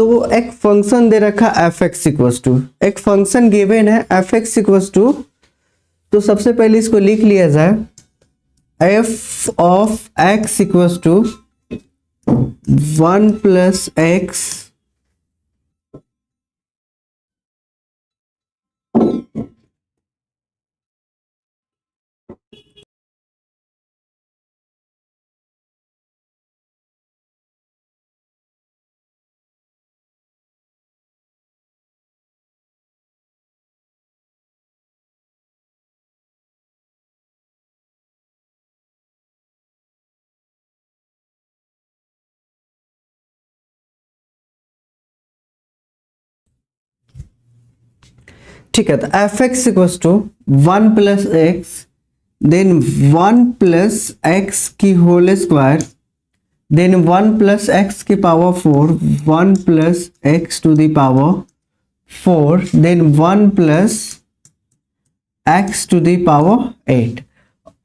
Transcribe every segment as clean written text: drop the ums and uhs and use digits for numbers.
तो एक फंक्शन दे रखा एफ एक्स इक्वस टू, एक फंक्शन गिवन है एफ एक्स इक्वस टू, तो सबसे पहले इसको लिख लिया जाए f of x equals to 1 plus x ठीक है। तो f x equals to 1 plus x then 1 plus x की whole square then 1 plus x की power 4 1 plus x to the power 4 then 1 plus x to the power 8।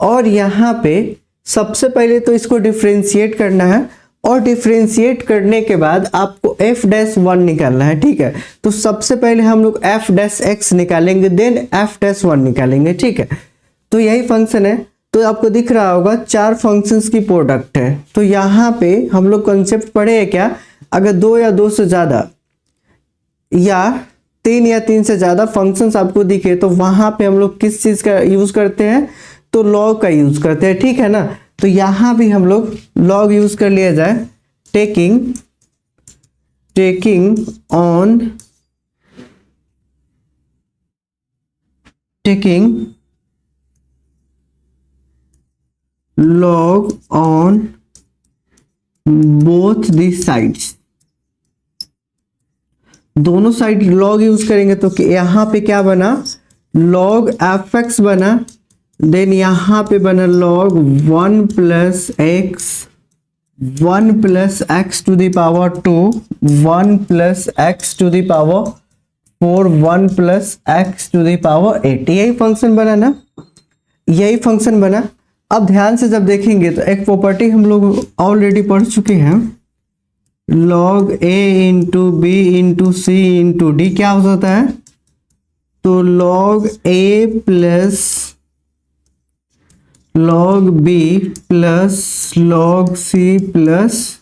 और यहाँ पे सबसे पहले तो इसको डिफरेंशिएट करना है और डिफरेंशिएट करने के बाद आपको एफ डैश 1 निकालना है। ठीक है, तो सबसे पहले हम लोग एफ डैश एक्स निकालेंगे देन एफ डैश 1 निकालेंगे। ठीक है, तो यही फंक्शन है। तो आपको दिख रहा होगा 4 फंक्शंस की प्रोडक्ट है। तो यहाँ पे हम लोग कंसेप्ट पढ़े हैं क्या, अगर 2 या 2 से ज़्यादा या 3 या 3 से ज़्यादा फंक्शंस आपको दिखे तो वहाँ पे हम लोग किस चीज़ का यूज़ करते हैं, तो लॉग का यूज़ करते हैं। ठीक है ना, तो यहाँ भी हम लोग लॉग यूज कर लिया जाए taking log on both the sides, दोनों साइड लॉग यूज करेंगे तो यहाँ पे क्या बना, log एफ एक्स बना, देन यहाँ पे बना log 1 plus X 1 plus x to the power 2 1 plus x to the power 4 1 plus x to the power 8। यही फंक्शन बना ना, यही फंक्शन बना। अब ध्यान से जब देखेंगे तो एक प्रॉपर्टी हम लोग ऑलरेडी पढ़ चुके हैं, log a into B into C into D क्या हो जाता है, तो log a plus log b plus log c plus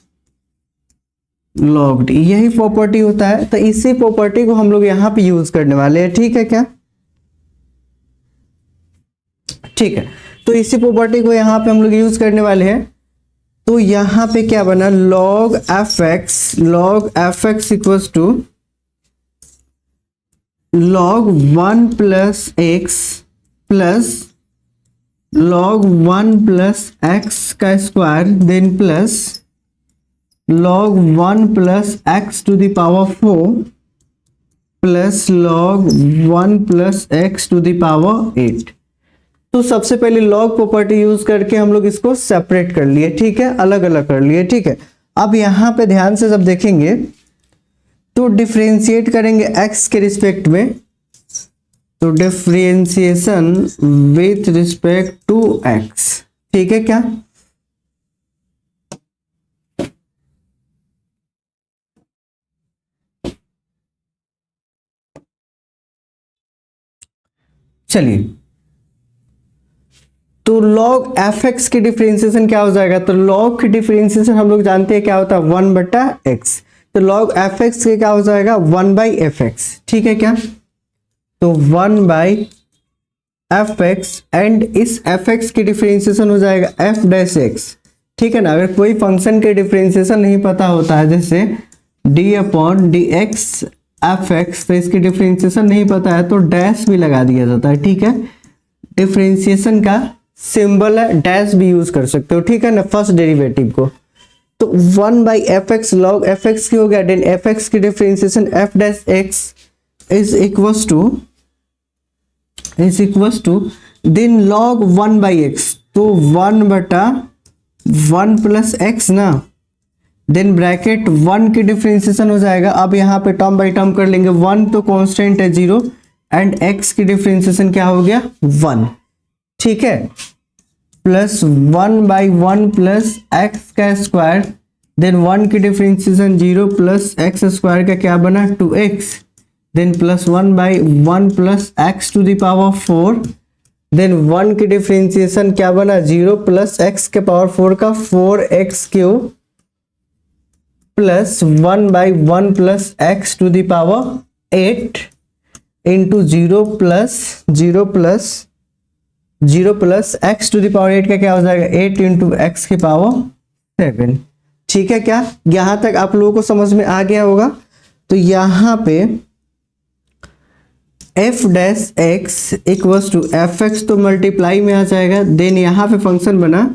log d, यही प्रॉपर्टी होता है। तो इसी प्रॉपर्टी को हम लोग यहाँ पे यूज करने वाले हैं। ठीक है क्या, ठीक है, तो इसी प्रॉपर्टी को यहाँ पे हम लोग यूज करने वाले हैं। तो यहाँ पे क्या बना, log F x equals to log 1 plus x plus log 1 plus x का square then plus log 1 plus x to the power 4 plus log 1 plus x to the power 8। तो सबसे पहले log प्रॉपर्टी यूज करके हम लोग इसको separate कर लिए। ठीक है, अलग अलग कर लिए। ठीक है, अब यहाँ पे ध्यान से जब देखेंगे तो डिफरेंशिएट करेंगे x के रिस्पेक्ट में, तो differentiation with respect to x। ठीक है क्या, चलिए, तो log एफ एक्स की डिफरेंशिएशन क्या हो जाएगा, तो log की डिफरेंशिएशन हम लोग जानते हैं क्या होता है 1 बटा एक्स, तो log एफ एक्स के क्या हो जाएगा 1 बाई एफ एक्स। ठीक है क्या, तो 1 बाई एफ एक्स एंड इस एफ एक्स की डिफरेंशिएशन हो जाएगा एफ डैश एक्स। ठीक है ना, अगर कोई फंक्शन के डिफरेंशिएशन नहीं पता होता है जैसे D upon D x F X, तो इसकी डिफरेंशिएशन नहीं पता है तो डैश भी लगा दिया जाता है। ठीक है, डिफरेंशिएशन का सिंबल है, डैश भी यूज कर सकते हो। ठीक है ना, फर्स्ट डेरिवेटिव को, तो 1 by F X log F X की हो गया, देन एफ एक्स की differentiation F dash X is equals to then log 1 by X, तो 1 बटा 1 प्लस एक्स ना, देन ब्रैकेट 1 की डिफरेंशिएशन हो जाएगा। अब यहाँ पे टर्म बाई टर्म कर लेंगे, 1 तो कांस्टेंट है 0 एंड x की डिफरेंशिएशन क्या हो गया 1। ठीक है, प्लस 1 बाई 1 प्लस एक्स का स्क्वायर देन 1 की डिफरेंशिएशन 0 प्लस एक्स स्क्वायर का क्या बना 2x, then plus 1 by 1 plus x to the power 4, then 1 की डिफरेंशिएशन क्या बना 0 प्लस एक्स के पावर 4 का 4x cube plus 1 by 1 plus x to the power 8 into 0 plus x to the power 8 का क्या हो जाएगा 8 इंटू एक्स की पावर 7। ठीक है क्या, यहां तक आप लोगों को समझ में आ गया होगा। तो यहां पे F dash X equals to F X तो मल्टीप्लाई में आ जाएगा, देन यहां पे फंक्शन बना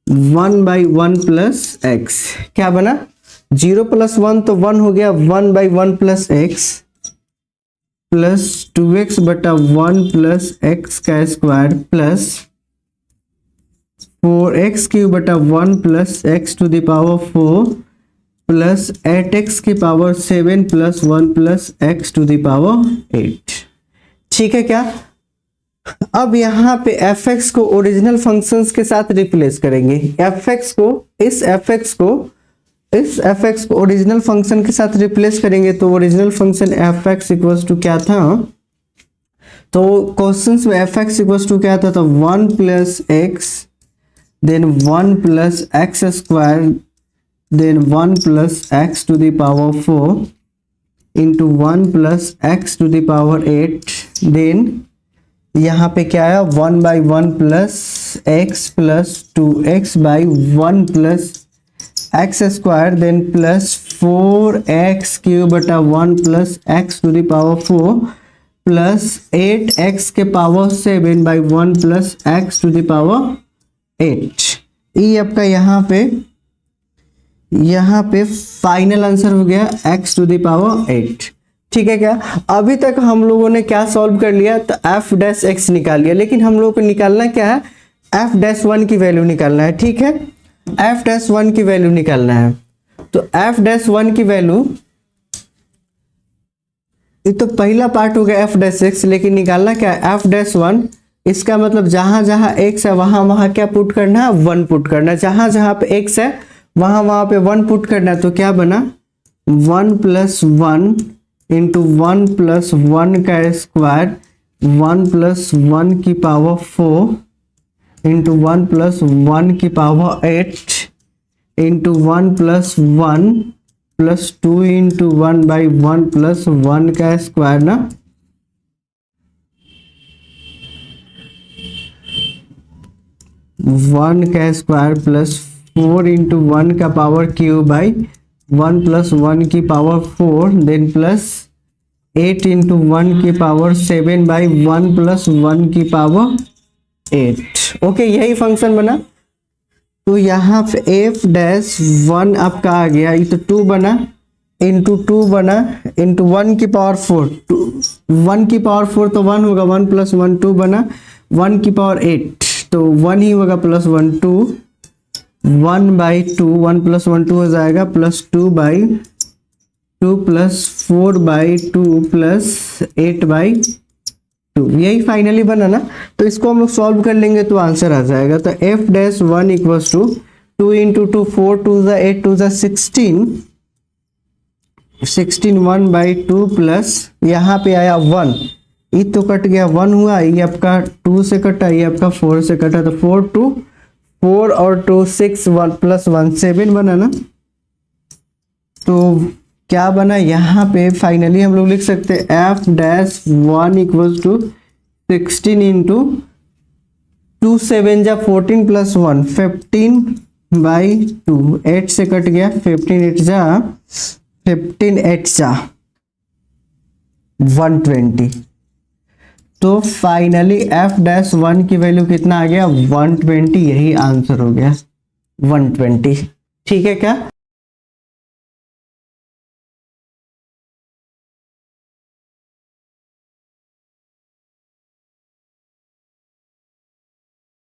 1 बाई 1 प्लस एक्स, क्या बना 0 प्लस 1 तो 1 हो गया 1 by 1 plus x plus 2x बटा 1 प्लस एक्स का स्क्वायर प्लस 4x क्यूब बटा 1 plus x to the power 4 plus 8x की पावर 7 plus 1 plus x to the power 8। ठीक है क्या, अब यहाँ पे fx को ओरिजिनल फंक्शंस के साथ रिप्लेस करेंगे। इस fx को ओरिजिनल फंक्शन के साथ रिप्लेस करेंगे तो original function fx equals to क्या था, तो क्वेश्चंस में fx इक्वल्स टू क्या था, तो 1 plus x then 1 plus X square then 1 plus x to the power 4 into 1 plus x to the power 8, then यहाँ पे क्या आया 1 by 1 plus x plus 2x by 1 plus X square then plus 4x cube बटा 1 plus x to the power 4 plus 8x के power 7 by 1 plus x to the power 8। ये आपका यहाँ पे फाइनल आंसर हो गया x टू द पावर 8। ठीक है क्या, अभी तक हम लोगों ने क्या सॉल्व कर लिया, तो f डैश x निकाल लिया, लेकिन हम लोगों को निकालना क्या है f डैश 1 की वैल्यू निकालना है। ठीक है, f डैश 1 की वैल्यू निकालना है, तो f डैश 1 की वैल्यू, ये तो पहला पार्ट हो गया f डैश x, लेकिन निकालना क्या है f डैश 1, इसका मतलब जहां जहां x है वहां क्या पुट करना है 1 पुट करना है, जहां जहां पे x है वहां पे 1 पुट करना है। तो क्या बना 1 प्लस 1 इंटू 1 प्लस 1 का स्क्वायर 1 प्लस 1 की पावर 4 इंटू 1 प्लस 1 की power 8 into 1 plus 1 plus 2 into 1 by 1 plus 1 का स्क्वायर ना, वन का स्क्वायर प्लस 4 इंटू 1 का पावर क्यूब बाई 1 प्लस 1 की पावर 4 देन प्लस 8 इंटू 1 की पावर 7 बाई 1 प्लस 1 की पावर 8। ओके, यही फंक्शन बना। तो यहाँ पे f डैश 1 आपका आ गया, ये तो 2 बना इंटू 2 बना इंटू 1 की पावर 4, 1 की पावर 4 तो 1 होगा, 1 प्लस 1 2 बना, 1 की पावर 8 तो 1 ही होगा प्लस 1 2, 1 बाई 2 1 प्लस 1 2 हो जाएगा plus 2 by 2 plus 4 by 2 plus 8 by 2, यही फाइनली बना ना। तो इसको हम लोग सॉल्व कर लेंगे तो आंसर आ जाएगा। तो f dash 1 equals to 2 into 2 4 2 जा 8 2 जा 16 1 बाई 2 प्लस यहाँ पे आया 1, ये तो कट गया 1 हुआ, ये आपका 2 से कटा, ये आपका 4 से कटा, तो 4 2 4 और 2 6 1 प्लस 1 7 बना ना। तो क्या बना यहाँ पे फाइनली हम लोग लिख सकते हैं f dash 1 equals to 16 into 2 7 जा 14 प्लस 1 15 बाई 2, 8 से कट गया 15 8 जा 120। तो फाइनली f डैश 1 की वैल्यू कितना आ गया 120, यही आंसर हो गया 120। ठीक है क्या।